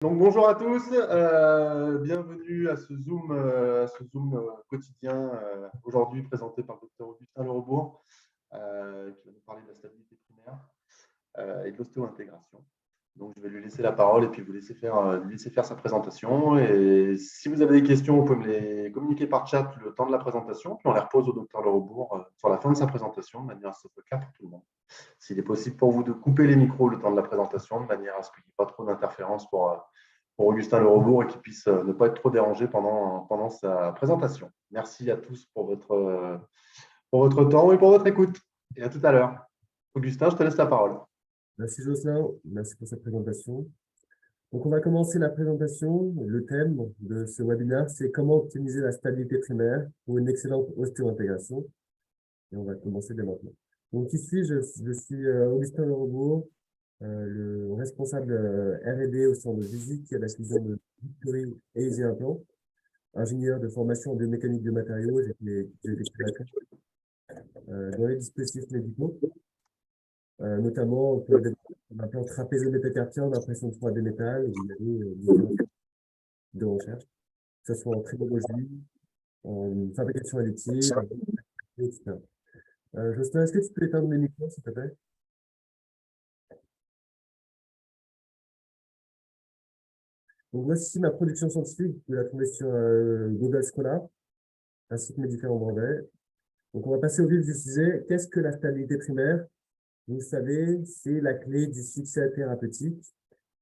Donc bonjour à tous, bienvenue à ce Zoom quotidien, aujourd'hui présenté par le docteur Augustin Lerebourg, qui va nous parler de la stabilité primaire et de l'ostéo-intégration. Donc je vais lui laisser la parole et puis lui laisser faire sa présentation. Et si vous avez des questions, vous pouvez me les communiquer par chat le temps de la présentation, puis on les repose au docteur Lerebourg sur la fin de sa présentation, de manière à ce que ce soit clair pour tout le monde. S'il est possible pour vous de couper les micros le temps de la présentation, de manière à ce qu'il n'y ait pas trop d'interférences pour Augustin Lerebourg et qu'il puisse ne pas être trop dérangé pendant sa présentation. Merci à tous pour votre temps et pour votre écoute. Et à tout à l'heure. Augustin, je te laisse la parole. Merci Jocelyn, merci pour cette présentation. Donc on va commencer la présentation. Le thème de ce webinaire, c'est comment optimiser la stabilité primaire pour une excellente ostéo-intégration. Et on va commencer dès maintenant. Donc qui suis-je? Je suis Augustin Lerebourg, le responsable R&D au centre de visite à la fusion de Victory et Easy Implant, ingénieur de formation en biomécanique de matériaux. J'ai été créateur dans les dispositifs médicaux. Notamment pour le développement d'un plan trapézo-métacarpien d'impression 3D métal, où il y avait différents types de recherche, que ce soit en tribologie, en fabrication additive, etc. Jocelyn, est-ce que tu peux éteindre les micros, s'il te plaît? Donc, voici ma production scientifique. Vous la trouvez sur Google Scholar, ainsi que mes différents brevets. Donc, on va passer au vif du sujet. Qu'est-ce que la stabilité primaire? Vous le savez, c'est la clé du succès thérapeutique.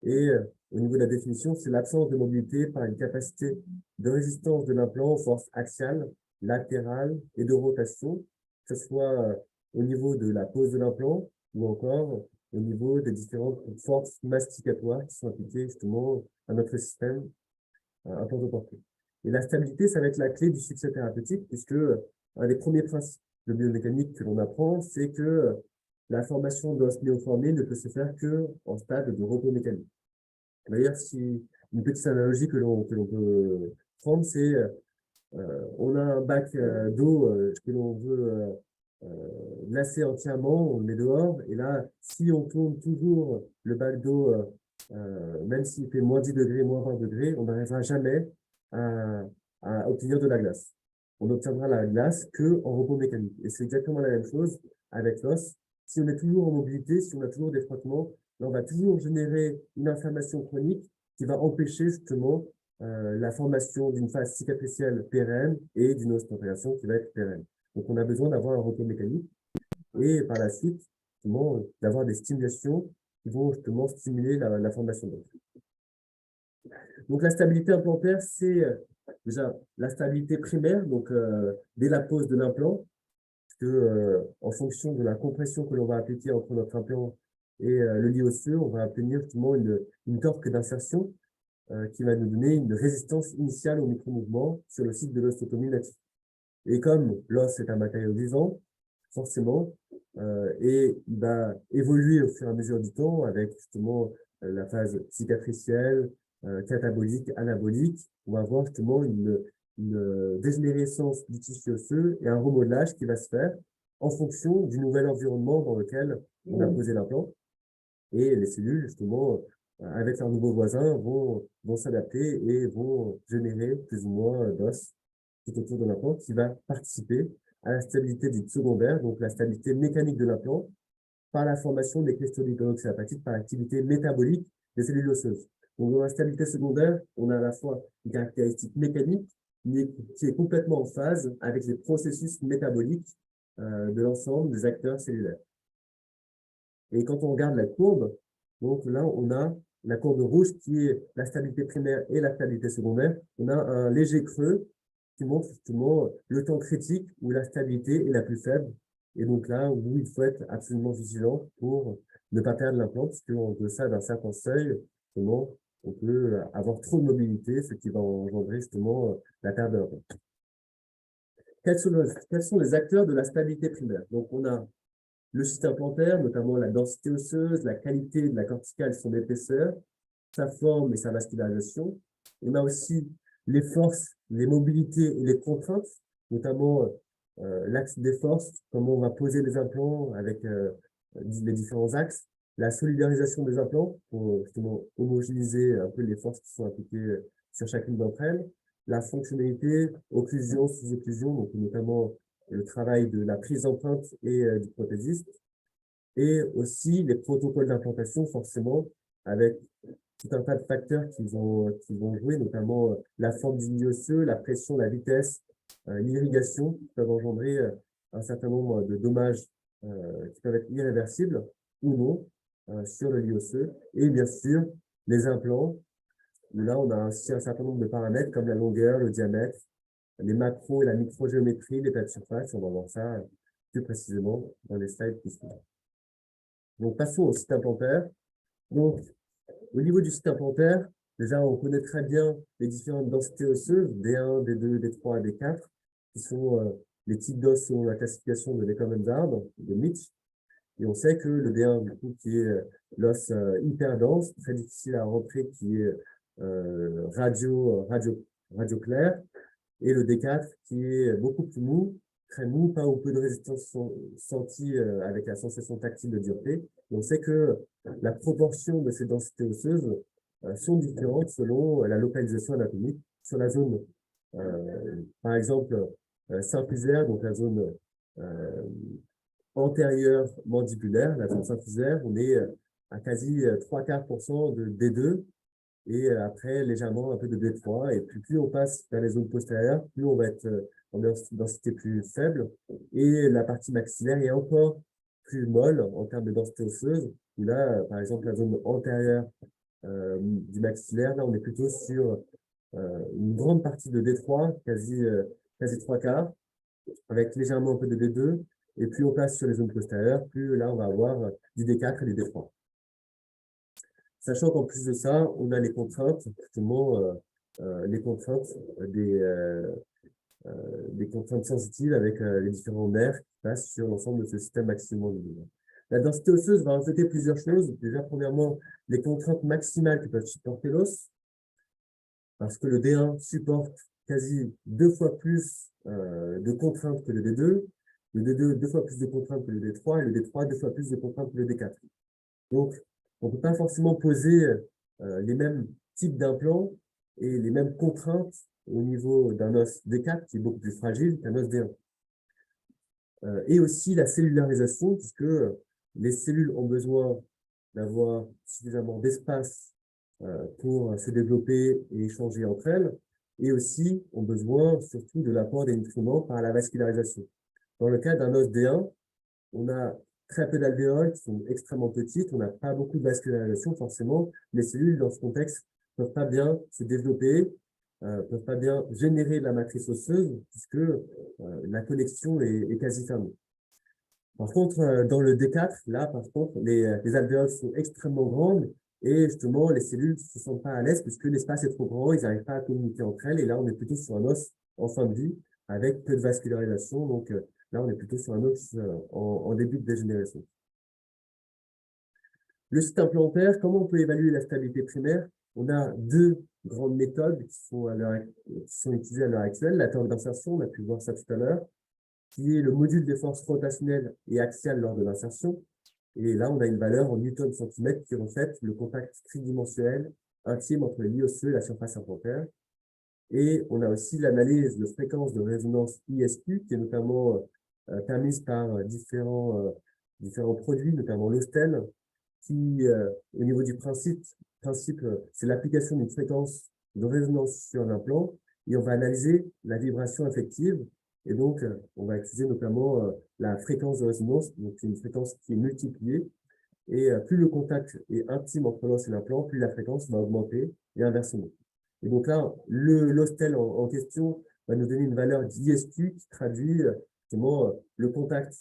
Et au niveau de la définition, c'est l'absence de mobilité par une capacité de résistance de l'implant aux forces axiales, latérales et de rotation, que ce soit au niveau de la pose de l'implant ou encore au niveau des différentes forces masticatoires qui sont appliquées justement à notre système implantoporté. Et la stabilité, ça va être la clé du succès thérapeutique, puisque un des premiers principes de biomécanique que l'on apprend, c'est que la formation d'os néoformés ne peut se faire qu'en stade de repos mécanique. D'ailleurs, si une petite analogie que l'on peut prendre, c'est on a un bac d'eau que l'on veut glacer entièrement, on le met dehors, et là, si on tourne toujours le bac d'eau, même s'il fait moins 10 degrés, moins 20 degrés, on n'arrivera jamais à, à obtenir de la glace. On n'obtiendra la glace qu'en repos mécanique. Et c'est exactement la même chose avec l'os. Si on est toujours en mobilité, si on a toujours des frottements, là, on va toujours générer une inflammation chronique qui va empêcher justement la formation d'une phase cicatricielle pérenne et d'une osteointégration qui va être pérenne. Donc, on a besoin d'avoir un repos mécanique et par la suite, justement, d'avoir des stimulations qui vont justement stimuler la formation d'os. Donc, la stabilité implantaire, c'est déjà la stabilité primaire, donc dès la pose de l'implant, que en fonction de la compression que l'on va appliquer entre notre implant et le lit osseux, on va obtenir justement une torque d'insertion qui va nous donner une résistance initiale au micro-mouvement sur le site de l'osteotomie native. Et comme l'os est un matériau vivant, forcément, et il va évoluer au fur et à mesure du temps avec justement la phase cicatricielle, catabolique, anabolique, on va avoir justement une dégénérescence du tissu osseux et un remodelage qui va se faire en fonction du nouvel environnement dans lequel on a posé l'implant. Et les cellules, justement, avec leurs nouveaux voisins, vont s'adapter et vont générer plus ou moins d'os tout autour de l'implant qui va participer à la stabilité dite secondaire, donc la stabilité mécanique de l'implant, par la formation des cristaux d'hyperoxyapatite, par l'activité métabolique des cellules osseuses. Donc, dans la stabilité secondaire, on a à la fois une caractéristique mécanique, mais qui est complètement en phase avec les processus métaboliques de l'ensemble des acteurs cellulaires. Et quand on regarde la courbe, donc là, on a la courbe rouge qui est la stabilité primaire et la stabilité secondaire. On a un léger creux qui montre justement le temps critique où la stabilité est la plus faible. Et donc là, où il faut être absolument vigilant pour ne pas perdre l'implant, parce qu'en deçà d'un certain seuil, justement, on peut avoir trop de mobilité, ce qui va engendrer justement la perte de l'implant. Quels sont les acteurs de la stabilité primaire? Donc, on a le site implantaire, notamment la densité osseuse, la qualité de la corticale, son épaisseur, sa forme et sa vascularisation. On a aussi les forces, les mobilités et les contraintes, notamment l'axe des forces, comment on va poser les implants avec les différents axes, la solidarisation des implants pour justement homogénéiser un peu les forces qui sont appliquées sur chacune d'entre elles, la fonctionnalité, occlusion, sous-occlusion, donc notamment le travail de la prise d'empreinte et du prothésiste, et aussi les protocoles d'implantation, forcément, avec tout un tas de facteurs qui vont jouer, notamment la forme du milieu osseux, la pression, la vitesse, l'irrigation, qui peuvent engendrer un certain nombre de dommages qui peuvent être irréversibles ou non sur le milieu osseux. Et bien sûr, les implants, où là, on a aussi un certain nombre de paramètres comme la longueur, le diamètre, les macros et la microgéométrie, les plats de surface. On va voir ça plus précisément dans les slides qui suivent. Donc, passons au site implantaire. Donc, au niveau du site implantaire, déjà, on connaît très bien les différentes densités osseuses, D1, D2, D3, D4, qui sont les types d'os selon la classification de Lehmann-Zard, de Mitch. Et on sait que le D1, du coup, qui est l'os hyper dense, très difficile à rentrer, qui est radio clair, et le D4, qui est beaucoup plus mou, très mou, pas ou peu de résistance sentie avec la sensation tactile de dureté. Et on sait que la proportion de ces densités osseuses sont différentes selon la localisation anatomique sur la zone, par exemple, symphysaire, donc la zone antérieure mandibulaire, la zone symphysaire, on est à quasi 3/4% de D2 et après légèrement un peu de D3. Et plus on passe vers les zones postérieures, plus on va être en densité plus faible. Et la partie maxillaire est encore plus molle en termes de densité osseuse. Où là, par exemple, la zone antérieure du maxillaire, là, on est plutôt sur une grande partie de D3, quasi 3/4, avec légèrement un peu de D2. Et plus on passe sur les zones postérieures, plus là, on va avoir du D4 et du D3. Sachant qu'en plus de ça, on a les contraintes, justement, les contraintes des contraintes sensitives avec les différents nerfs qui passent sur l'ensemble de ce système maximum-mandibulaire. La densité osseuse va refléter plusieurs choses. Déjà, premièrement, les contraintes maximales que peuvent supporter l'os, parce que le D1 supporte quasi 2 fois plus de contraintes que le D2, le D2 2 fois plus de contraintes que le D3 et le D3 2 fois plus de contraintes que le D4. Donc, on ne peut pas forcément poser les mêmes types d'implants et les mêmes contraintes au niveau d'un os D4 qui est beaucoup plus fragile qu'un os D1. Et aussi la cellularisation, puisque les cellules ont besoin d'avoir suffisamment d'espace pour se développer et échanger entre elles, et aussi ont besoin surtout de l'apport des nutriments par la vascularisation. Dans le cas d'un os D1, on a très peu d'alvéoles qui sont extrêmement petites, on n'a pas beaucoup de vascularisation, forcément, les cellules dans ce contexte ne peuvent pas bien se développer, ne peuvent pas bien générer de la matrice osseuse, puisque la connexion est quasi fermée. Par contre, dans le D4, là, par contre, les alvéoles sont extrêmement grandes et justement, les cellules ne se sentent pas à l'aise puisque l'espace est trop grand, ils n'arrivent pas à communiquer entre elles. Et là, on est plutôt sur un os en fin de vie avec peu de vascularisation. Donc, là, on est plutôt sur un os en début de dégénérescence. Le site implantaire, comment on peut évaluer la stabilité primaire? On a deux grandes méthodes qui sont utilisées à l'heure actuelle. La torque d'insertion, on a pu voir ça tout à l'heure, qui est le module des forces rotationnelles et axiales lors de l'insertion. Et là, on a une valeur en newton-centimètre qui reflète le contact tridimensionnel intime entre le lit osseux et la surface implantaire. Et on a aussi l'analyse de fréquence de résonance ISQ, qui est notamment permise par différents produits, notamment l'Ostel, qui, au niveau du principe c'est l'application d'une fréquence de résonance sur un implant, et on va analyser la vibration effective. Et donc, on va utiliser notamment la fréquence de résonance, donc c'est une fréquence qui est multipliée. Et plus le contact est intime entre l'os et l'implant, plus la fréquence va augmenter et inversement. Et donc là, l'hostel en question va nous donner une valeur d'ISQ qui traduit justement le contact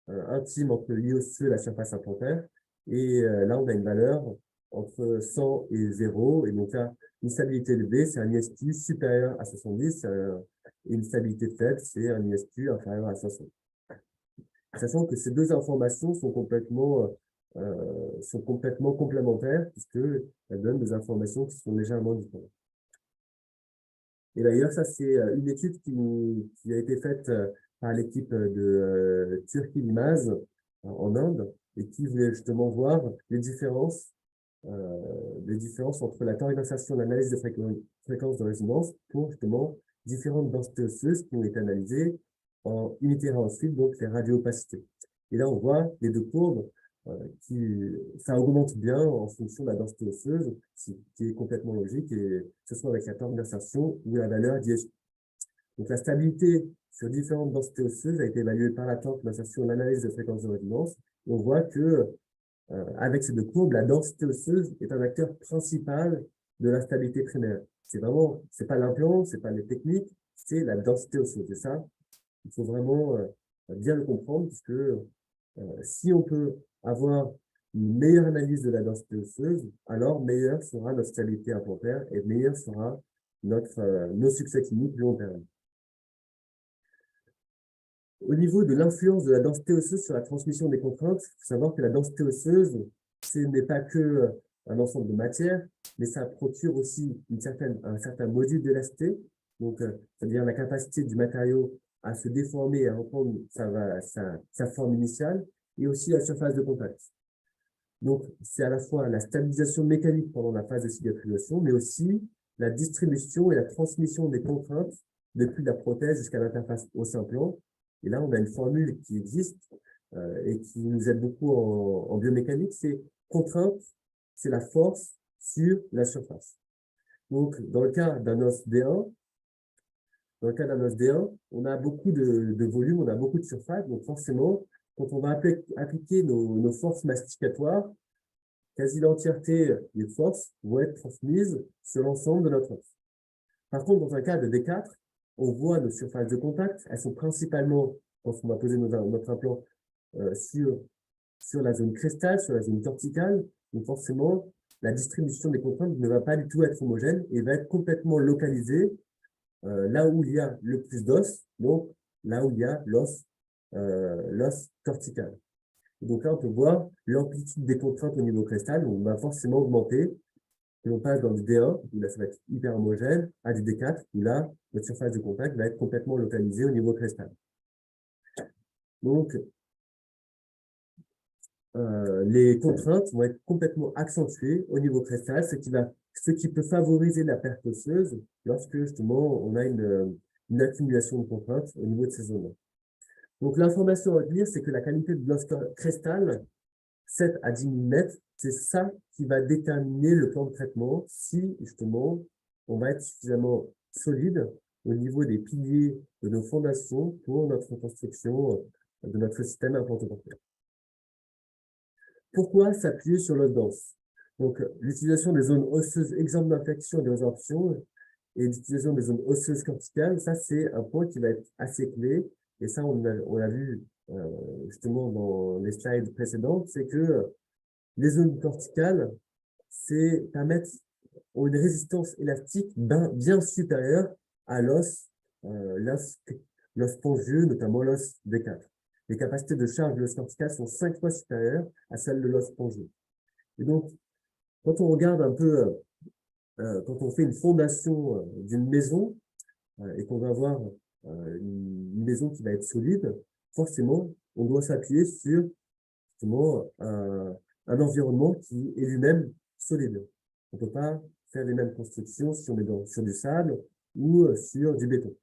intime entre l'IOC et la surface implantaire. Et là, on a une valeur entre 100 et 0. Et donc là, une stabilité élevée, c'est un ISQ supérieur à 70. Et une stabilité faible, c'est un ISQ inférieur à 60. Sachant que ces deux informations sont complètement complémentaires puisqu'elles donnent des informations qui sont légèrement différentes. Et d'ailleurs, ça, c'est une étude qui a été faite par l'équipe de Turki Limaz en Inde, et qui voulait justement voir les différences entre la théorie d'insertion et l'analyse de fréquences de résonance pour justement différentes densités osseuses qui ont été analysées en unitéraire ensuite, donc les radiopacités. Et là, on voit les deux courbes ça augmente bien en fonction de la densité osseuse, qui est complètement logique, et que ce soit avec la théorie d'insertion ou la valeur d'ISU. Donc, la stabilité sur différentes densités osseuses a été évaluée par la théorie d'insertion et l'analyse de fréquences de résonance. Et on voit que avec ces deux courbes, la densité osseuse est un acteur principal de la stabilité primaire. C'est pas l'implant, c'est pas les techniques, c'est la densité osseuse. Et ça, il faut vraiment bien le comprendre, puisque si on peut avoir une meilleure analyse de la densité osseuse, alors meilleure sera notre stabilité implantaire et meilleur sera nos succès cliniques long terme. Au niveau de l'influence de la densité osseuse sur la transmission des contraintes, il faut savoir que la densité osseuse, ce n'est pas que un ensemble de matière, mais ça procure aussi un certain module d'élasticité, donc c'est-à-dire la capacité du matériau à se déformer et à reprendre sa forme initiale, et aussi la surface de contact. Donc, c'est à la fois la stabilisation mécanique pendant la phase de cicatrisation, mais aussi la distribution et la transmission des contraintes depuis la prothèse jusqu'à l'interface os-implant. Et là, on a une formule qui existe et qui nous aide beaucoup en biomécanique, c'est contrainte, c'est la force sur la surface. Donc, dans le cas d'un os D1, on a beaucoup de volume, on a beaucoup de surface, donc forcément, quand on va appliquer nos forces masticatoires, quasi l'entièreté des forces vont être transmises sur l'ensemble de notre os. Par contre, dans un cas de D4, on voit nos surfaces de contact, elles sont principalement, quand on va poser notre implant, sur la zone crestale, sur la zone corticale, donc forcément, la distribution des contraintes ne va pas du tout être homogène et va être complètement localisée là où il y a le plus d'os, donc là où il y a l'os cortical. Et donc là, on peut voir l'amplitude des contraintes au niveau crestal, donc on va forcément augmenter. Et on passe dans du D1, où là, ça va être hyper homogène, à du D4, où là, notre surface de contact va être complètement localisée au niveau crestal. Donc, les contraintes vont être complètement accentuées au niveau crestal, ce qui peut favoriser la perte osseuse lorsque, justement, on a une accumulation de contraintes au niveau de ces zones-là. Donc, l'information à retenir, c'est que la qualité de l'os crestal, 7 à 10 mm, c'est ça qui va déterminer le plan de traitement si, justement, on va être suffisamment solide au niveau des piliers de nos fondations pour notre construction de notre système implanto-dentaire. Pourquoi s'appuyer sur l'os dense? Donc, l'utilisation des zones osseuses exemptes d'infection et de résorption et l'utilisation des zones osseuses corticales, ça, c'est un point qui va être assez clé. Et ça, on l'a vu justement dans les slides précédentes, c'est que les zones corticales, ont une résistance élastique bien supérieure à l'os spongieux, notamment l'os D4. Les capacités de charge de l'os cortical sont 5 fois supérieures à celles de l'os spongieux. Et donc, quand on regarde un peu, quand on fait une fondation d'une maison et qu'on va avoir une maison qui va être solide, forcément, on doit s'appuyer sur justement un environnement qui est lui-même solide. On ne peut pas faire les mêmes constructions si on est sur du sable ou sur du béton.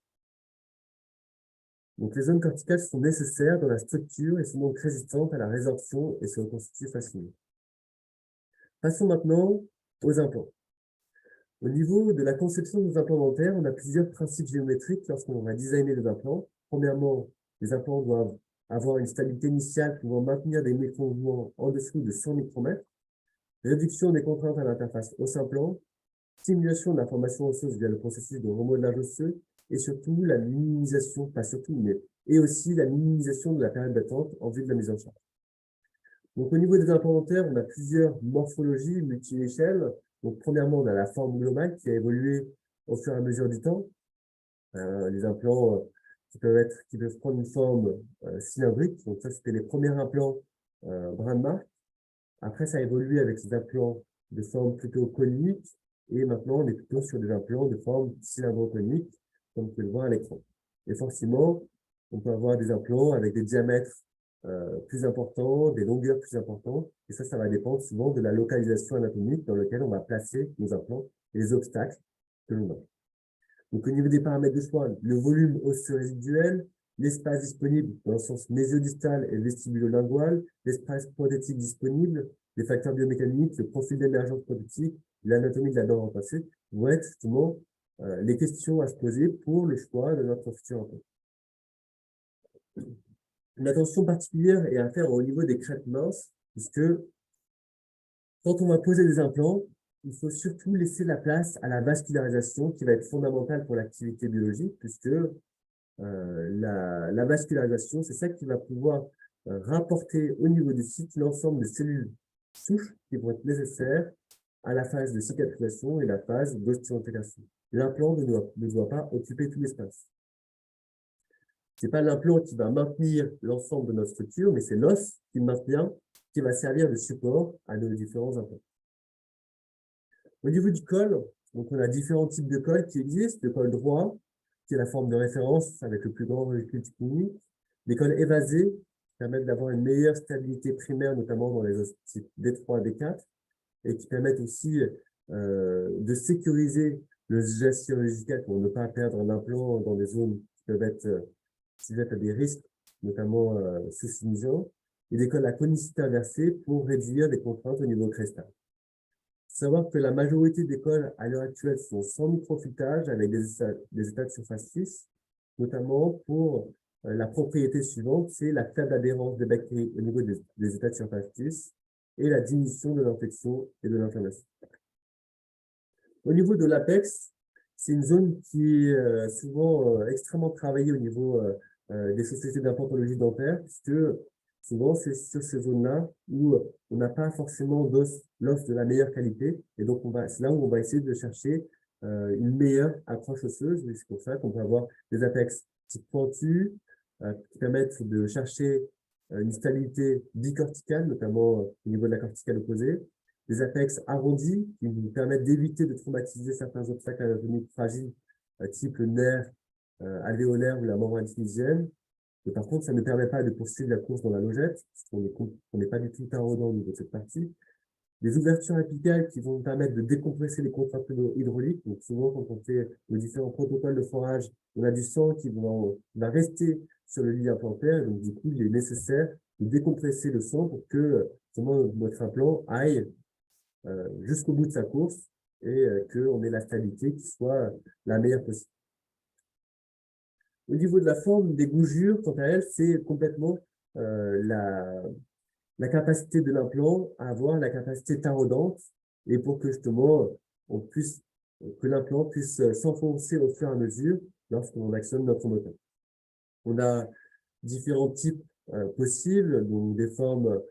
Donc, les zones corticales sont nécessaires dans la structure et sont donc résistantes à la résorption et se reconstituent facilement. Passons maintenant aux implants. Au niveau de la conception de nos implants dentaires, on a plusieurs principes géométriques lorsqu'on va designer des implants. Premièrement, les implants doivent avoir une stabilité initiale pouvant maintenir des mouvements en dessous de 100 micromètres, réduction des contraintes à l'interface os-implant, stimulation de la formation osseuse via le processus de remodelage osseux, et surtout la minimisation, pas surtout, mais et aussi la minimisation de la période d'attente en vue de la mise en charge. Donc, au niveau des implants dentaires, on a plusieurs morphologies multi-échelles. Donc, premièrement, on a la forme globale qui a évolué au fur et à mesure du temps. Les implants qui peuvent prendre une forme cylindrique. Donc, ça, c'était les premiers implants Bradmark. Après, ça a évolué avec des implants de forme plutôt conique. Et maintenant, on est plutôt sur des implants de forme cylindro-conique, comme vous pouvez le voir à l'écran. Et forcément, on peut avoir des implants avec des diamètres plus importants, des longueurs plus importantes. Et ça va dépendre souvent de la localisation anatomique dans laquelle on va placer nos implants et les obstacles que l'on a. Donc, au niveau des paramètres de choix, le volume osseux résiduel, l'espace disponible dans le sens mésio-distal et vestibulo-lingual, l'espace prothétique disponible, les facteurs biomécaniques, le profil d'émergence prothétique, l'anatomie de la dent remplacée vont être justement les questions à se poser pour le choix de notre futur implant. Une attention particulière est à faire au niveau des crêtes minces, puisque quand on va poser des implants, il faut surtout laisser la place à la vascularisation qui va être fondamentale pour l'activité biologique, puisque la vascularisation, c'est ça qui va pouvoir rapporter au niveau du site l'ensemble des cellules souches qui vont être nécessaires à la phase de cicatrisation et la phase d'ostéointégration. L'implant ne doit pas occuper tout l'espace. C'est pas l'implant qui va maintenir l'ensemble de notre structure, mais c'est l'os qui maintient, qui va servir de support à nos différents implants. Au niveau du col, donc on a différents types de cols qui existent. Le col droit, qui est la forme de référence avec le plus grand recul clinique. Les cols évasés permettent d'avoir une meilleure stabilité primaire, notamment dans les os type D3, D4, et qui permettent aussi de sécuriser le geste chirurgical pour ne pas perdre un implant dans des zones qui peuvent être sujettes à des risques, notamment sous-sinisants, et des cols à conicité inversée pour réduire les contraintes au niveau crestal. Savoir que la majorité des cols à l'heure actuelle sont sans microfiletage avec des états de surface lisses, notamment pour la propriété suivante, c'est la faible adhérence des bactéries au niveau des états de surface lisses et la diminution de l'infection et de l'inflammation. Au niveau de l'apex, c'est une zone qui est souvent extrêmement travaillée au niveau des sociétés d'implantologie dentaire, puisque souvent c'est sur ces zones-là où on n'a pas forcément l'os de la meilleure qualité, et donc c'est là où on va essayer de chercher une meilleure accroche osseuse, et c'est pour ça qu'on peut avoir des apex type pointus qui permettent de chercher une stabilité bicorticale, notamment au niveau de la corticale opposée, des apex arrondis qui nous permettent d'éviter de traumatiser certains obstacles anatomiques fragiles, type le nerf alvéolaire ou la membrane sinisienne. Mais par contre, ça ne permet pas de poursuivre la course dans la logette, parce qu'on n'est pas du tout taraudant au niveau de cette partie. Des ouvertures apicales qui vont nous permettre de décompresser les contraintes hydrauliques. Donc souvent, quand on fait nos différents protocoles de forage, on a du sang qui va rester sur le lit implantaire. Donc du coup, il est nécessaire de décompresser le sang pour que notre implant aille jusqu'au bout de sa course et qu'on ait la stabilité qui soit la meilleure possible. Au niveau de la forme des gougures, quant à elle, c'est complètement la capacité de l'implant à avoir la capacité taraudante et pour que justement que l'implant puisse s'enfoncer au fur et à mesure lorsqu'on actionne notre moteur. On a différents types possibles, donc des formes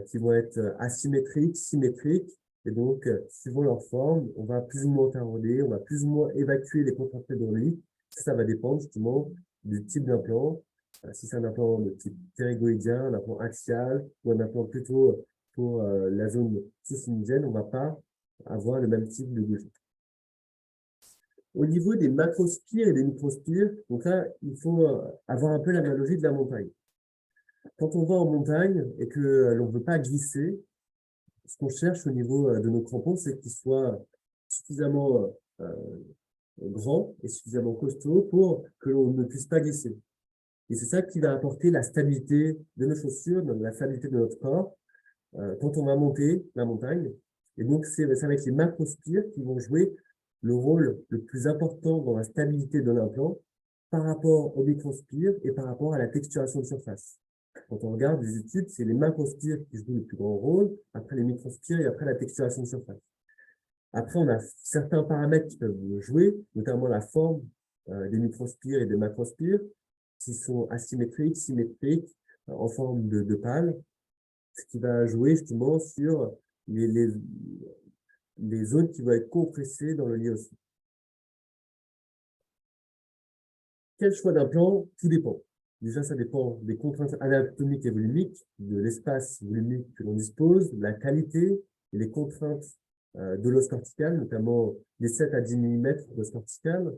qui vont être asymétriques, symétriques, et donc suivant leur forme, on va plus ou moins tarauder, on va plus ou moins évacuer les contraintes hydrauliques. Ça va dépendre justement du type d'implant. Si c'est un implant de type ptérygoïdien, un implant axial ou un implant plutôt pour la zone sous-sinisienne, on ne va pas avoir le même type de bougie. Au niveau des macrospires et des microspires, donc là, il faut avoir un peu l'analogie de la montagne. Quand on va en montagne et que l'on ne veut pas glisser, ce qu'on cherche au niveau de nos crampons, c'est qu'ils soient suffisamment grands et suffisamment costauds pour que l'on ne puisse pas glisser. Et c'est ça qui va apporter la stabilité de nos chaussures, la stabilité de notre corps quand on va monter la montagne. Et donc, ça va être les macrospires qui vont jouer le rôle le plus important dans la stabilité de l'implant par rapport aux microspires et par rapport à la texturation de surface. Quand on regarde les études, c'est les macrospires qui jouent le plus grand rôle, après les microspires et après la texturation de surface. Après, on a certains paramètres qui peuvent jouer, notamment la forme des microspires et des macrospires, qui sont asymétriques, symétriques, en forme de pale, ce qui va jouer justement sur les zones qui vont être compressées dans le lit osseux. Quel choix d'implant? Tout dépend. Déjà, ça dépend des contraintes anatomiques et volumiques, de l'espace volumique que l'on dispose, de la qualité et les contraintes de l'os cortical, notamment les 7 à 10 mm d'os cortical.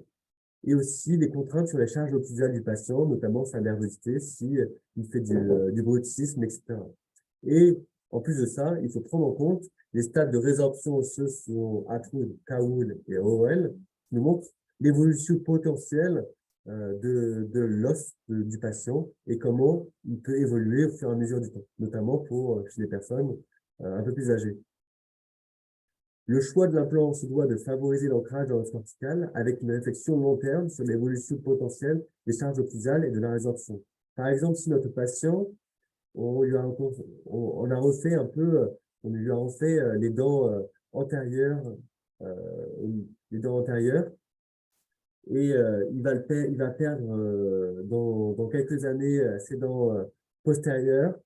et aussi les contraintes sur les charges occlusales du patient, notamment sa nervosité, si il fait du bruxisme, etc. Et en plus de ça, il faut prendre en compte les stades de résorption osseuse selon Atwood, Cowell et Howell, qui nous montrent l'évolution potentielle de l'os du patient et comment il peut évoluer au fur et à mesure du temps, notamment pour chez les personnes un peu plus âgées. Le choix de l'implant se doit de favoriser l'ancrage dans l'os cortical avec une réflexion long terme sur l'évolution potentielle des charges occlusales et de la résorption. Par exemple, si notre patient, on a refait un peu, on lui a refait les dents antérieures, euh, les dents antérieures, et il va perdre dans quelques années ses dents postérieures.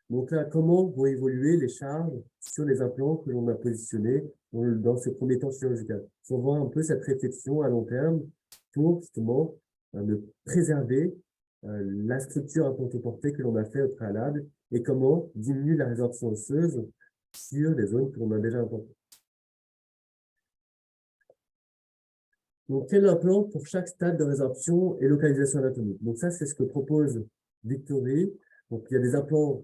Donc là, comment vont évoluer les charges sur les implants que l'on a positionnés dans ce premier temps chirurgical? Il faut voir un peu cette réflexion à long terme pour justement de préserver la structure implantoportée que l'on a fait au préalable et comment diminuer la résorption osseuse sur les zones que l'on a déjà implantées. Donc, quel implant pour chaque stade de résorption et localisation anatomique? Donc ça, c'est ce que propose Victory. Donc, il y a des implants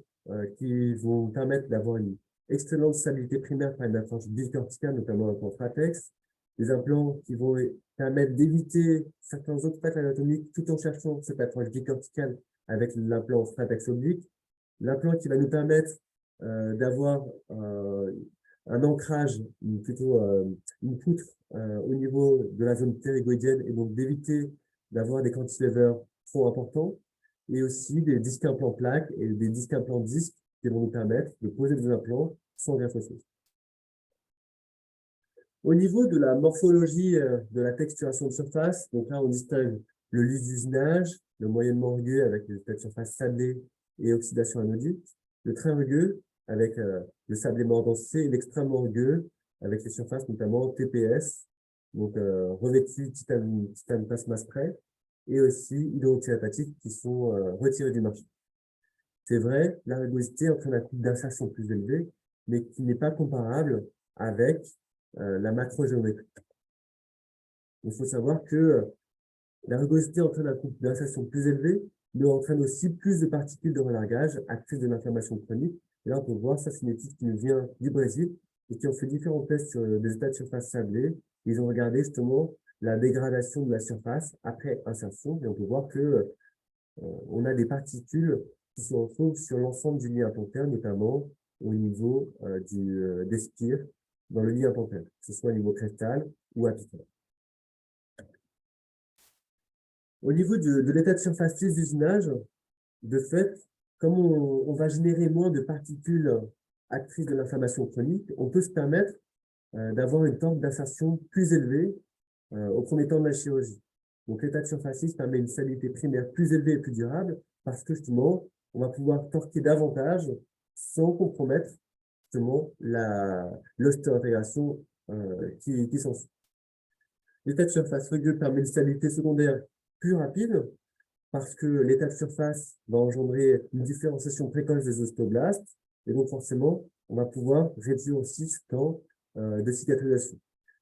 qui vont permettre d'avoir une excellente stabilité primaire par une approche bicorticale, notamment l'implant Fratex. Des implants qui vont permettre d'éviter certains autres paths anatomiques tout en cherchant cette approche bicorticale avec l'implant Fratex oblique. L'implant qui va nous permettre d'avoir un ancrage, plutôt une poutre au niveau de la zone ptérygoïdienne et donc d'éviter d'avoir des cantilevers trop importants et aussi des disques implants plaques et des disques implants disques qui vont nous permettre de poser des implants sans greffe osseuse. Au niveau de la morphologie de la texturation de surface, donc là on distingue le lisse d'usinage, le moyennement rugueux avec les états de surface sablés et oxydation anodique, le très rugueux avec le sablé mordancé et l'extrêmement rugueux avec les surfaces notamment TPS, donc revêtues titane plasma spray, et aussi hydroxyapatite qui sont retirées du marché. C'est vrai, la rugosité entraîne un coût d'insertion plus élevé, mais qui n'est pas comparable avec la macrogéométrie. Il faut savoir que la rugosité entraîne un coût d'insertion plus élevé, mais entraîne aussi plus de particules de relargage, actrices de l'inflammation chronique. Et là, on peut voir, ça, c'est une étude qui nous vient du Brésil et qui ont fait différents tests sur des états de surface sablés. Ils ont regardé justement la dégradation de la surface après insertion et on peut voir que on a des particules qui se retrouvent sur l'ensemble du lit implantaire, notamment au niveau des spires dans le lit implantaire, que ce soit au niveau crestal ou apical. Au niveau de l'état de surface d'usinage, de fait, comme on va générer moins de particules actrices de l'inflammation chronique, on peut se permettre d'avoir une tente d'insertion plus élevée au premier temps de la chirurgie. Donc, l'état de surface permet une stabilité primaire plus élevée et plus durable parce que justement, on va pouvoir torquer davantage sans compromettre justement l'ostéo-intégration qui s'ensuit. L'état de surface rugueux permet une stabilité secondaire plus rapide parce que l'état de surface va engendrer une différenciation précoce des ostéoblastes et donc forcément, on va pouvoir réduire aussi ce temps de cicatrisation.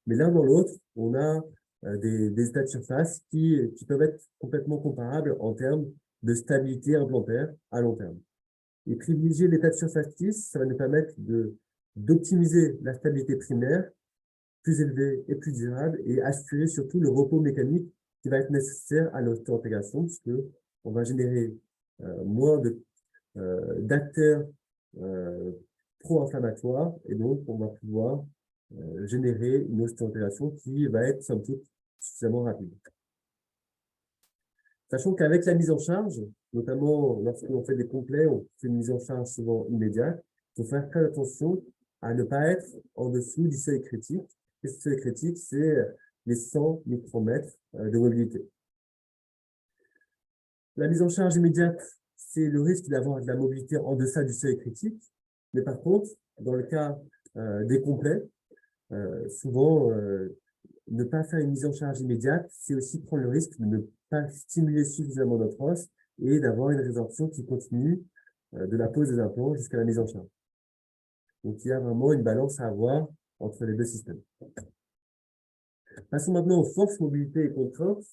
Mais l'un dans l'autre, on a des états de surface qui peuvent être complètement comparables en termes de stabilité implantaire à long terme. Et privilégier l'état de surface 10, ça va nous permettre d'optimiser la stabilité primaire, plus élevée et plus durable, et assurer surtout le repos mécanique qui va être nécessaire à l'ostéo-intégration, puisque on va générer moins d'acteurs pro-inflammatoires, et donc on va pouvoir générer une ostéo-intégration qui va être, somme toute, suffisamment rapide. Sachant qu'avec la mise en charge, notamment lorsqu'on fait des complets, on fait une mise en charge souvent immédiate, il faut faire très attention à ne pas être en dessous du seuil critique. Et ce seuil critique, c'est les 100 micromètres de mobilité. La mise en charge immédiate, c'est le risque d'avoir de la mobilité en deçà du seuil critique. Mais par contre, dans le cas des complets, souvent, ne pas faire une mise en charge immédiate, c'est aussi prendre le risque de ne pas stimuler suffisamment notre os et d'avoir une résorption qui continue de la pose des implants jusqu'à la mise en charge. Donc, il y a vraiment une balance à avoir entre les deux systèmes. Passons maintenant aux forces, mobilité et contraintes.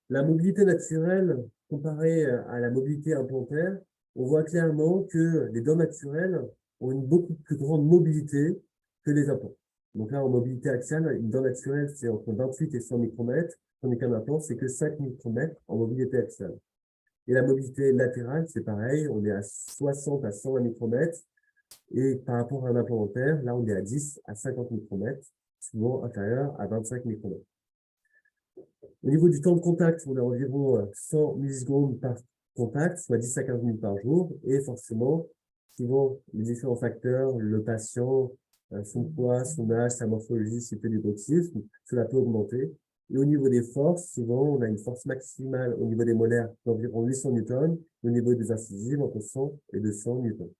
La mobilité naturelle, comparée à la mobilité implantaire, on voit clairement que les dents naturelles ont une beaucoup plus grande mobilité que les implants. Donc là, en mobilité axiale, une dent naturelle, c'est entre 28 et 100 micromètres, tandis qu'un implant, c'est que 5 micromètres en mobilité axiale. Et la mobilité latérale, c'est pareil, on est à 60 à 120 micromètres, et par rapport à un implant dentaire, là, on est à 10 à 50 micromètres, souvent inférieur à 25 micromètres. Au niveau du temps de contact, on a environ 100 millisecondes par contact, soit 10 à 15 minutes par jour. Et forcément, suivant les différents facteurs, le patient, son poids, son âge, sa morphologie, ses taux du bruxisme, cela peut augmenter. Et au niveau des forces, souvent, on a une force maximale au niveau des molaires d'environ 800 newtons, au niveau des incisives, entre 100 et 200 newtons.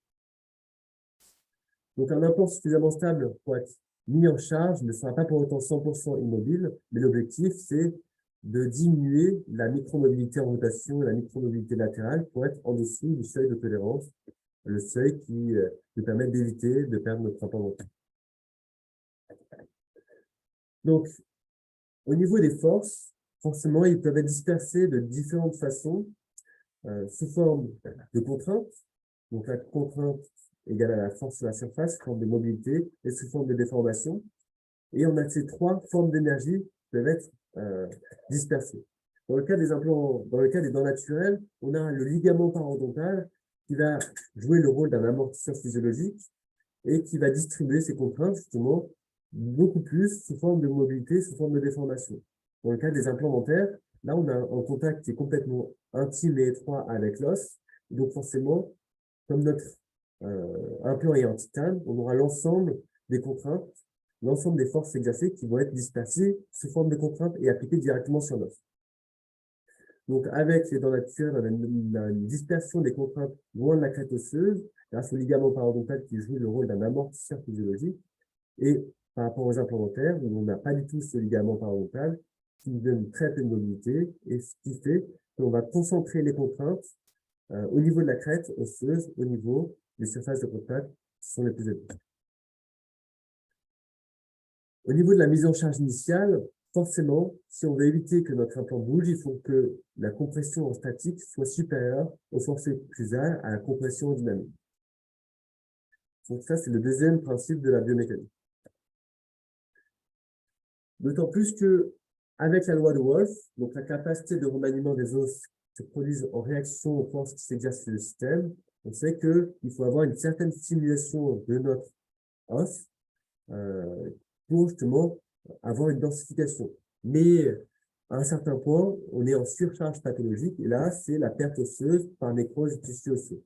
Donc, un implant suffisamment stable pour être mis en charge ne sera pas pour autant 100% immobile, mais l'objectif, c'est de diminuer la micromobilité en rotation et la micromobilité latérale pour être en dessous du seuil de tolérance, le seuil qui nous permet d'éviter de perdre notre implant dentaire. Donc, au niveau des forces, forcément, ils peuvent être dispersés de différentes façons, sous forme de contraintes. Donc, la contrainte égale à la force sur la surface, sous forme de mobilité et sous forme de déformation. Et on a ces trois formes d'énergie qui peuvent être dispersées. Dans le cas des implants, dans le cas des dents naturelles, on a le ligament parodontal qui va jouer le rôle d'un amortisseur physiologique et qui va distribuer ces contraintes justement beaucoup plus sous forme de mobilité, sous forme de déformation. Dans le cas des implants dentaires, là on a un contact qui est complètement intime et étroit avec l'os. Donc forcément, comme notre implant est en titane, on aura l'ensemble des contraintes, l'ensemble des forces exercées qui vont être dispersées sous forme de contraintes et appliquées directement sur l'os. Donc, avec les dents naturelles, on a une dispersion des contraintes loin de la crête osseuse, grâce au ligament parodontal qui joue le rôle d'un amortisseur physiologique. Et par rapport aux implants dentaires, où on n'a pas du tout ce ligament parodontal, qui nous donne très peu de mobilité, et ce qui fait qu'on va concentrer les contraintes au niveau de la crête osseuse, au niveau des surfaces de contact qui sont les plus élevées. Au niveau de la mise en charge initiale, forcément, si on veut éviter que notre implant bouge, il faut que la compression en statique soit supérieure aux forces fusales à la compression en dynamique. Donc ça, c'est le deuxième principe de la biomécanique. D'autant plus que, avec la loi de Wolff, donc la capacité de remaniement des os se produise en réaction aux forces qui s'exercent sur le système, on sait qu'il faut avoir une certaine stimulation de notre os pour justement avoir une densification. Mais à un certain point, on est en surcharge pathologique et là, c'est la perte osseuse par nécrose du tissu osseux.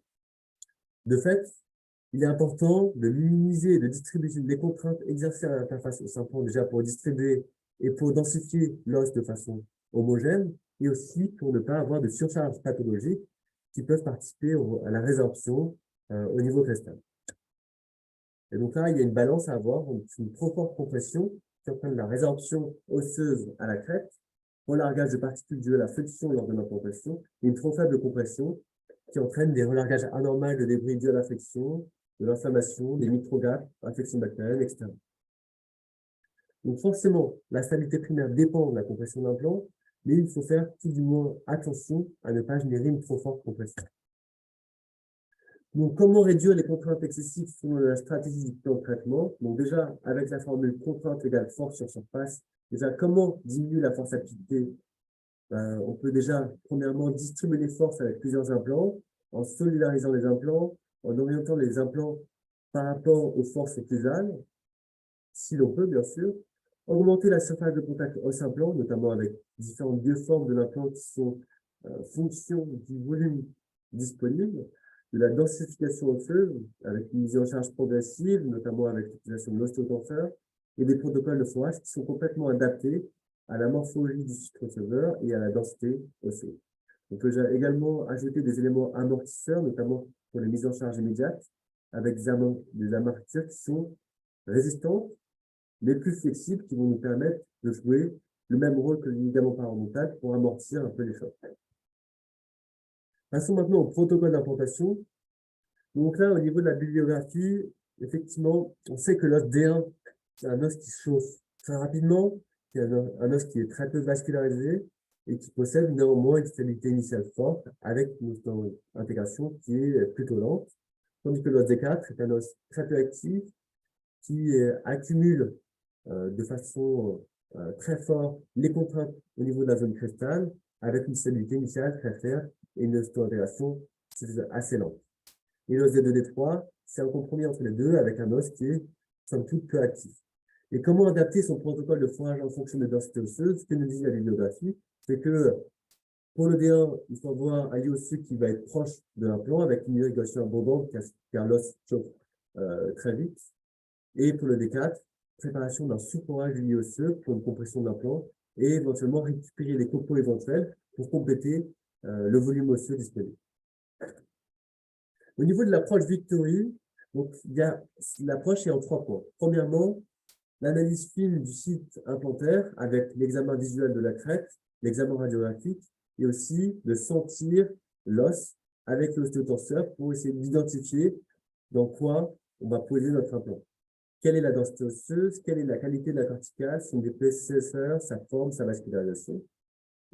De fait, il est important de minimiser et de distribuer les contraintes exercées à l'interface au implant déjà pour distribuer et pour densifier l'os de façon homogène et aussi pour ne pas avoir de surcharge pathologique qui peuvent participer à la résorption au niveau crestal. Et donc là, il y a une balance à avoir entre une trop forte compression qui entraîne la résorption osseuse à la crête, relargage de particules dues à la flexion lors de l'implantation, et une trop faible compression qui entraîne des relargages anormaux de débris dus à la flexion, de l'inflammation, des microgates, infections bactériennes, etc. Donc forcément, la stabilité primaire dépend de la compression de l'implant, mais il faut faire tout du moins attention à ne pas générer une trop forte compression. Donc, comment réduire les contraintes excessives selon la stratégie du plan de traitement? Donc, déjà, avec la formule contrainte égale force sur surface, déjà, comment diminuer la force appliquée? On peut déjà, premièrement, distribuer les forces avec plusieurs implants, en solidarisant les implants, en orientant les implants par rapport aux forces fusales, si l'on peut, bien sûr. Augmenter la surface de contact os-implant, notamment avec différentes bioformes de l'implant qui sont fonction du volume disponible, de la densification osseuse, avec une mise en charge progressive, notamment avec l'utilisation de l'ostéotenseur, et des protocoles de forage qui sont complètement adaptés à la morphologie du cycle receveur et à la densité osseuse. On peut également ajouter des éléments amortisseurs, notamment pour les mises en charge immédiates, avec des amortisseurs qui sont résistants, mais plus flexibles, qui vont nous permettre de jouer le même rôle que le ligament parodontal pour amortir un peu les chocs. Passons maintenant au protocole d'implantation. Donc là, au niveau de la bibliographie, effectivement, on sait que l'os D1, c'est un os qui se chauffe très rapidement, qui est un os qui est très peu vascularisé et qui possède néanmoins une stabilité initiale forte avec une intégration qui est plutôt lente. Tandis que l'os D4 est un os très peu actif qui accumule de façon très forte les contraintes au niveau de la zone cristal avec une stabilité initiale très faible et une osteointégration assez lente. Et l'os D2-D3, c'est un compromis entre les deux avec un os qui est somme toute peu actif. Et comment adapter son protocole de forage en fonction des densités osseuses? Ce que nous dit la bibliographie, c'est que pour le D1, il faut avoir un lit osseux qui va être proche de l'implant avec une irrigation abondante car l'os chauffe très vite. Et pour le D4, préparation d'un sous-forage du lit osseux pour une compression de l'implant et éventuellement récupérer les copeaux éventuels pour compléter le volume osseux disponible. Au niveau de l'approche Victory, donc l'approche est en 3 points. Premièrement, l'analyse fine du site implantaire avec l'examen visuel de la crête, l'examen radiographique et aussi de sentir l'os avec l'ostéotorseur pour essayer d'identifier dans quoi on va poser notre implant. Quelle est la densité osseuse, quelle est la qualité de la corticale, son épaisseur, sa forme, sa vascularisation.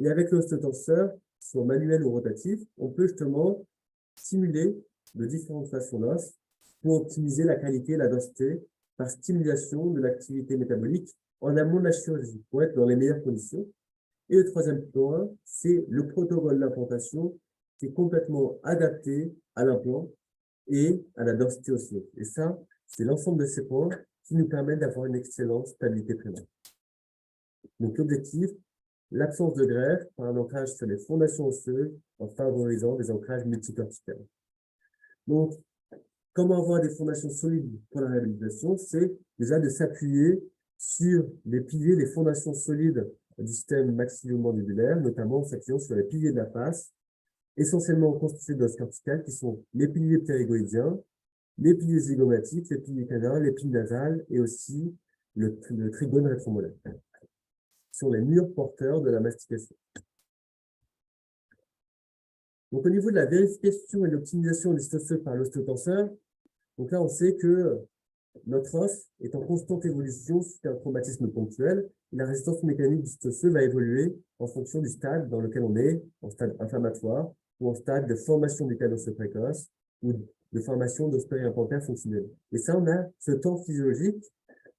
Et avec l'ostéotorseur, soit manuel ou rotatif, on peut justement simuler de différentes façons l'os pour optimiser la qualité et la densité par stimulation de l'activité métabolique en amont de la chirurgie pour être dans les meilleures conditions. Et le troisième point, c'est le protocole d'implantation qui est complètement adapté à l'implant et à la densité osseuse. Et ça, c'est l'ensemble de ces points qui nous permettent d'avoir une excellente stabilité primaire. Donc l'objectif, l'absence de greffe par un ancrage sur les fondations osseuses en favorisant des ancrages multicorticales. Donc, comment avoir des fondations solides pour la réhabilitation? C'est déjà de s'appuyer sur les piliers, les fondations solides du système maxillo-mandibulaire, notamment en s'appuyant sur les piliers de la face, essentiellement constitués d'os cortical, qui sont les piliers ptérygoïdiens, les piliers zygomatiques, les piliers canins, les piliers nasales et aussi le trigone rétromolaire. Ce sont les murs porteurs de la mastication. Donc, au niveau de la vérification et de l'optimisation des osseux par l'ostéotorseur, donc là, on sait que notre os est en constante évolution suite à un traumatisme ponctuel. Et la résistance mécanique du osseux va évoluer en fonction du stade dans lequel on est, en stade inflammatoire ou en stade de formation du canal osseux précoce ou de formation d'os périimplantaire fonctionnel. Et ça, on a ce temps physiologique,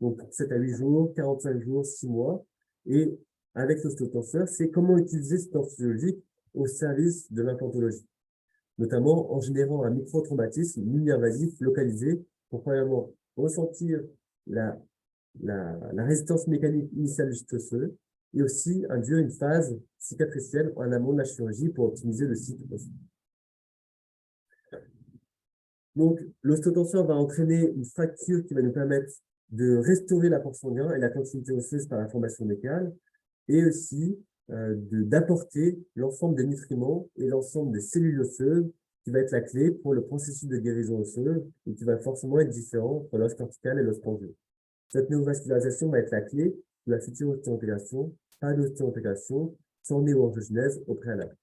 donc 7 à 8 jours, 45 jours, 6 mois. Et avec l'ostéotorseur, c'est comment utiliser ce temps physiologique au service de l'implantologie, notamment en générant un micro-traumatisme mini-invasif localisé pour premièrement ressentir la résistance mécanique initiale du site osseux et aussi induire une phase cicatricielle en amont de la chirurgie pour optimiser le site osseux. Donc, l'ostéotorseur va entraîner une fracture qui va nous permettre de restaurer l'apport sanguin et la continuité osseuse par la formation mécale et aussi d'apporter l'ensemble des nutriments et l'ensemble des cellules osseuses qui va être la clé pour le processus de guérison osseuse et qui va forcément être différent entre l'os cortical et l'os pendule. Cette néovascularisation va être la clé de la future ostéo-intégration, pas d'ostéo-intégration sans néo-angiogenèse au préalable.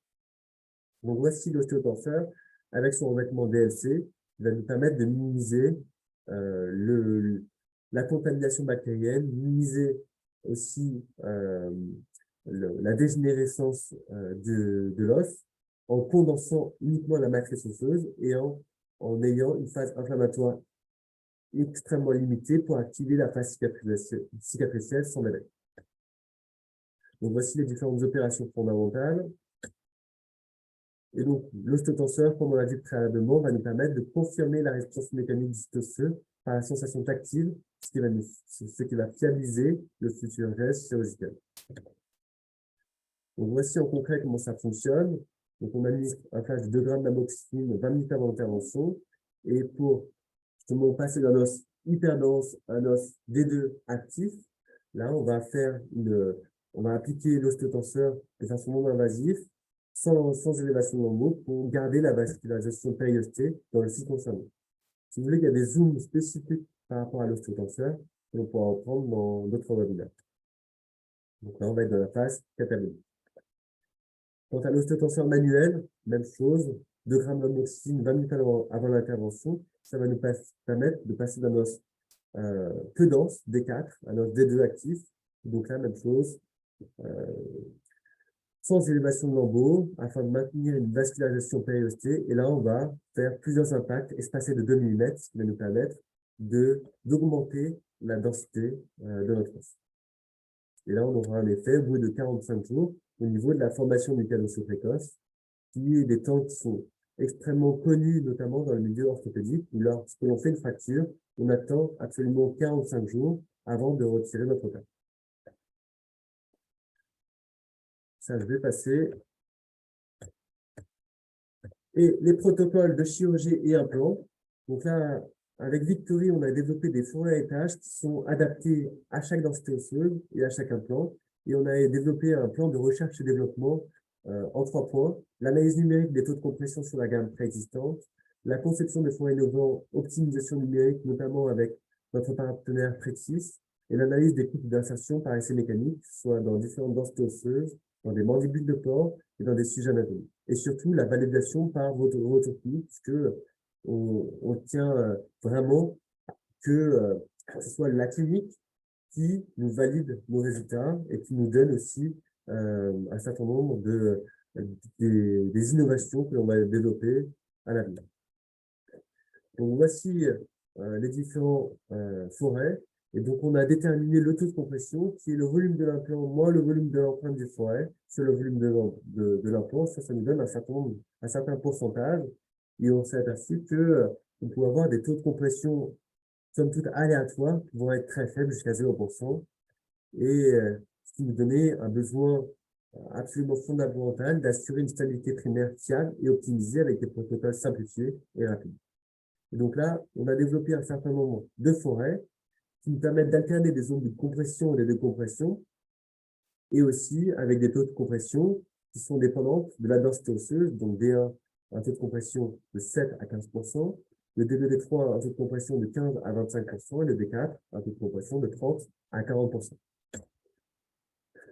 Donc voici l'ostéotorseur avec son revêtement DLC qui va nous permettre de minimiser la contamination bactérienne, minimiser aussi la dégénérescence de l'os en condensant uniquement la matrice osseuse et en ayant une phase inflammatoire extrêmement limitée pour activer la phase cicatricielle sans délai. Donc, voici les différentes opérations fondamentales. Et donc, l'ostéotorseur, comme on l'a vu préalablement, va nous permettre de confirmer la résistance mécanique du site osseux par la sensation tactile, ce qui va fiabiliser le futur geste chirurgical. Donc, voici en concret comment ça fonctionne. Donc, on administre un flash de 2 grammes d'amoxicilline 20 minutes avant l'intervention. Et pour justement passer d'un os hyper dense à un os D2 actif, là, on va appliquer l'ostéotorseur de façon non invasive, sans élévation de l'embout, pour garder la vascularisation périostée dans le site concerné. Si vous voulez, il y a des zooms spécifiques par rapport à l'ostéotorseur, que l'on pourra reprendre dans d'autres webinaires. Donc là, on va être dans la phase catabolique. Quant à l'ostéotorseur manuel, même chose, 2 grammes d'amoxicilline 20 minutes avant l'intervention, ça va nous permettre de passer d'un os peu dense, D4, à un os D2 actif, Donc là, même chose, sans élévation de lambeaux, afin de maintenir une vascularisation périostée. Et là, on va faire plusieurs impacts espacés de 2 mm, ce qui va nous permettre d'augmenter la densité de notre os. Et là, on aura un effet au bout de 45 jours au niveau de la formation du callus précoce, qui est des temps qui sont extrêmement connus, notamment dans le milieu orthopédique, où lorsque l'on fait une fracture, on attend absolument 45 jours avant de retirer notre os. Ça, je vais passer. Et les protocoles de chirurgie et implants. Donc là, avec Victory, on a développé des forêts à étages qui sont adaptés à chaque densité osseuse et à chaque implant. Et on a développé un plan de recherche et développement en 3 points. L'analyse numérique des taux de compression sur la gamme préexistante, la conception de forêts innovants, optimisation numérique, notamment avec notre partenaire Prexis, et l'analyse des coûts d'insertion par essai mécanique, soit dans différentes densités osseuses, dans des mandibules de porc et dans des sujets anatomiques. Et surtout, la validation par rototechnique, puisque on tient vraiment que ce soit la clinique qui nous valide nos résultats et qui nous donne aussi un certain nombre des innovations que l'on va développer à l'avenir. Donc, voici les différents forêts. Et donc, on a déterminé le taux de compression, qui est le volume de l'implant moins le volume de l'empreinte du forêt sur le volume de l'implant. Ça nous donne un certain pourcentage. Et on s'est aperçu que on pouvait avoir des taux de compression, somme toute aléatoires, qui vont être très faibles, jusqu'à 0%. Et ce qui nous donnait un besoin absolument fondamental d'assurer une stabilité primaire fiable et optimisée avec des protocoles simplifiés et rapides. Et donc là, on a développé un certain nombre de forêts qui nous permettent d'alterner des zones de compression et de décompression, et aussi avec des taux de compression qui sont dépendants de la densité osseuse, donc D1, un taux de compression de 7 à 15%, le D2, D3, un taux de compression de 15 à 25%, et le D4, un taux de compression de 30 à 40%.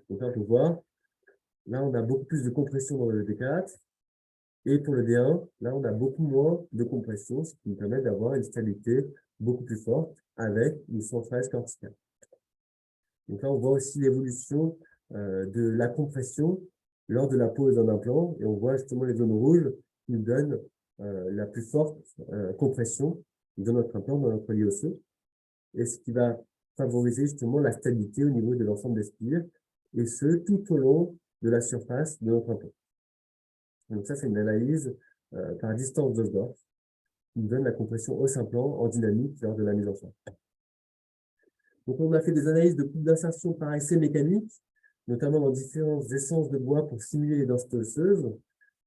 Donc là, on peut voir, là, on a beaucoup plus de compression dans le D4, et pour le D1, là, on a beaucoup moins de compression, ce qui nous permet d'avoir une stabilité beaucoup plus forte avec une centrale corticale. Donc là, on voit aussi l'évolution de la compression lors de la pose d'un implant, et on voit justement les zones rouges qui nous donnent la plus forte compression de notre implant dans notre lieu osseux, et ce qui va favoriser justement la stabilité au niveau de l'ensemble des spires, et ce, tout au long de la surface de notre implant. Donc ça, c'est une analyse par distance d'Osdorff qui nous donne la compression os-implant en dynamique lors de la mise en soin. Donc, on a fait des analyses de coupe d'insertion par essai mécanique, notamment dans différentes essences de bois pour simuler les densités osseuses.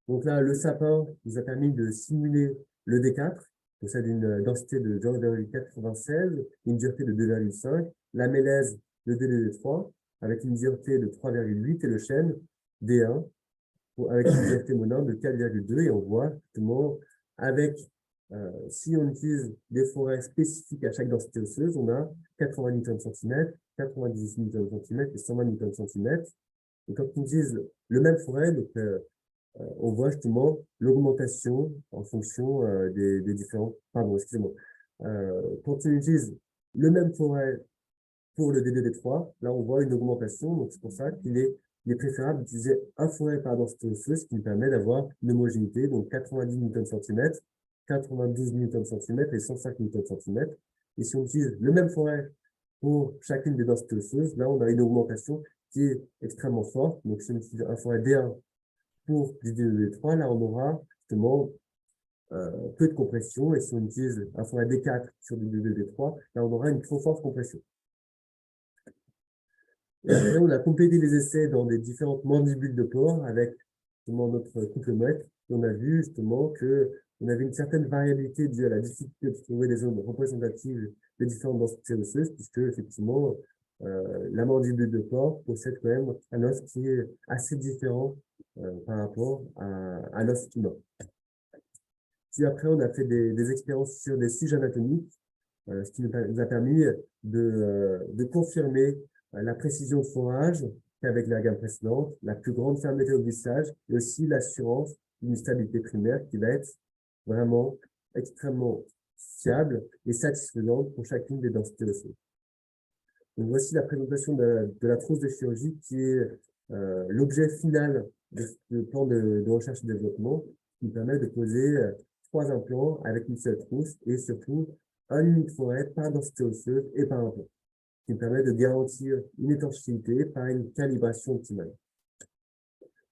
Donc là, le sapin nous a permis de simuler le D4, qui possède une densité de 0,96, une dureté de 2,5, la mélèze, le D2D3, avec une dureté de 3,8, et le chêne, D1, avec une dureté monade de 4,2, et on voit justement avec si on utilise des forêts spécifiques à chaque densité osseuse, on a 80 Nm/cm, 90 Nm/cm et 120 Nm/cm. Et quand on utilise le même forêt, donc, on voit justement l'augmentation en fonction des différents. Pardon, excusez-moi. Quand on utilise le même forêt pour le D2D3, là on voit une augmentation. Donc c'est pour ça qu'il est préférable d'utiliser un forêt par densité osseuse, ce qui nous permet d'avoir une homogénéité, donc 90 Nm/cm, 92 Nm/cm et 105 Nm/cm. Et si on utilise le même forêt pour chacune des densités osseuses, là, on a une augmentation qui est extrêmement forte. Donc, si on utilise un forêt D1 pour du D2, D3, là, on aura justement peu de compression. Et si on utilise un forêt D4 sur du D2, D3, là, on aura une trop forte compression. Et après, on a complété les essais dans des différentes mandibules de porc avec justement notre couplemètre. Et on a vu justement que on avait une certaine variabilité due à la difficulté de trouver des zones représentatives des différentes densités osseuses, puisque effectivement, la mandibule de porc possède quand même un os qui est assez différent par rapport à l'os humain. Puis après, on a fait des expériences sur des sujets anatomiques, ce qui nous a permis de confirmer la précision de forage qu'avec la gamme précédente, la plus grande fermeté au glissage et aussi l'assurance d'une stabilité primaire qui va être vraiment extrêmement fiable et satisfaisante pour chacune des densités osseuses. Donc, voici la présentation de la trousse de chirurgie qui est l'objet final de plan de recherche et développement qui permet de poser 3 implants avec une seule trousse et surtout un unique forêt par densité osseuse et par implant, qui permet de garantir une étanchéité par une calibration optimale.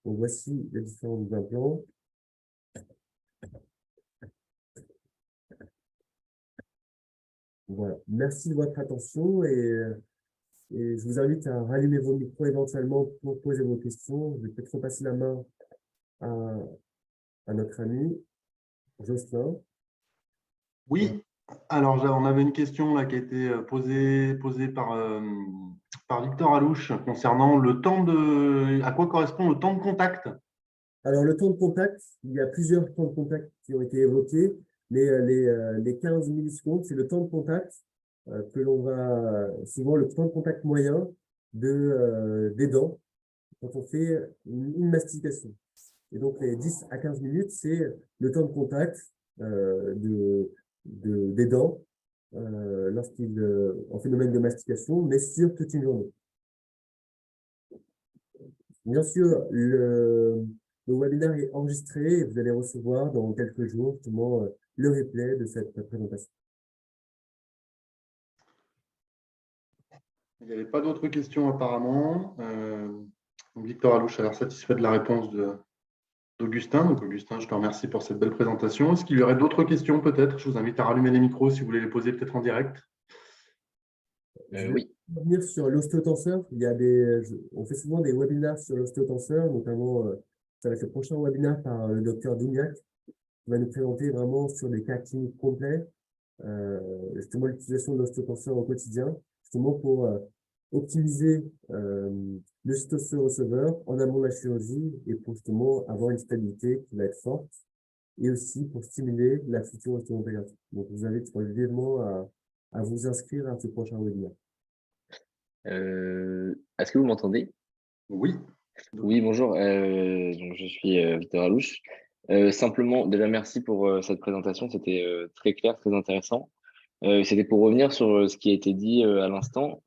Donc, voici les différents implants. Voilà. Merci de votre attention et je vous invite à rallumer vos micros éventuellement pour poser vos questions. Je vais peut-être repasser la main à, à notre ami Jocelyn. Oui, alors on avait une question là qui a été posée par Victor Alouche concernant à quoi correspond le temps de contact. Alors, le temps de contact, il y a plusieurs temps de contact qui ont été évoqués. Les 15 millisecondes, c'est le temps de contact que l'on va, souvent le temps de contact moyen des dents quand on fait une mastication. Et donc, les 10 à 15 minutes, c'est le temps de contact des dents en phénomène de mastication, mais sur toute une journée. Bien sûr, le webinaire est enregistré et vous allez recevoir dans quelques jours justement le replay de cette présentation. Il n'y avait pas d'autres questions apparemment. Victor Alouche a l'air satisfait de la réponse d'Augustin. Donc Augustin, je te remercie pour cette belle présentation. Est-ce qu'il y aurait d'autres questions peut-être? Je vous invite à rallumer les micros si vous voulez les poser peut-être en direct. Je vais Oui. revenir sur l'ostéotenseur. On fait souvent des webinaires sur l'ostéotenseur, notamment ça va être le prochain webinaire par le docteur Dougnac, qui va nous présenter vraiment sur des cas cliniques complets, justement l'utilisation de l'ostéotenseur au quotidien, justement pour optimiser le site osseux receveur en amont de la chirurgie et pour justement avoir une stabilité qui va être forte et aussi pour stimuler la future ostéopathie. Donc, je vous invite vivement à vous inscrire à ce prochain webinaire. Est-ce que vous m'entendez? Oui. Oui, bonjour. Donc je suis Victor Alouche. Simplement, déjà merci pour cette présentation. C'était très clair, très intéressant. C'était pour revenir sur ce qui a été dit à l'instant.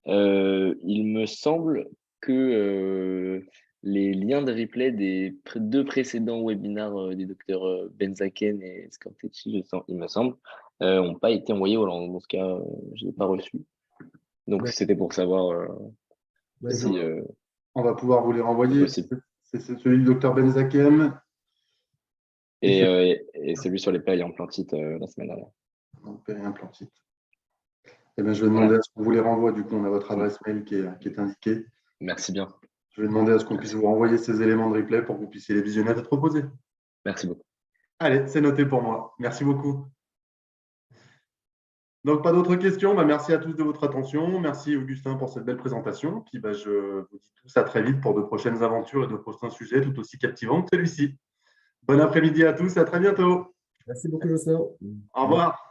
Il me semble que les liens de replay des deux précédents webinaires des docteurs Benzaken et Scortetti, il me semble, n'ont pas été envoyés. Alors, dans ce cas, je ne l'ai pas reçu. Donc, Ouais. c'était pour savoir Ouais, si On va pouvoir vous les c'est renvoyer. possible. C'est celui du docteur Benzakem. Et celui sur les périimplantites la semaine dernière. Donc, périimplantite. Eh bien, je vais demander Voilà. à ce qu'on vous les renvoie. Du coup, on a votre adresse mail qui est indiquée. Merci bien. Je vais demander à ce qu'on puisse vous renvoyer ces éléments de replay pour que vous puissiez les visionner à tête reposée. Merci beaucoup. Allez, c'est noté pour moi. Merci beaucoup. Donc, pas d'autres questions. Merci à tous de votre attention. Merci Augustin pour cette belle présentation. Puis, je vous dis tous à très vite pour de prochaines aventures et de prochains sujets tout aussi captivants que celui-ci. Bon après-midi à tous et à très bientôt. Merci beaucoup, Jocelyn. Au revoir.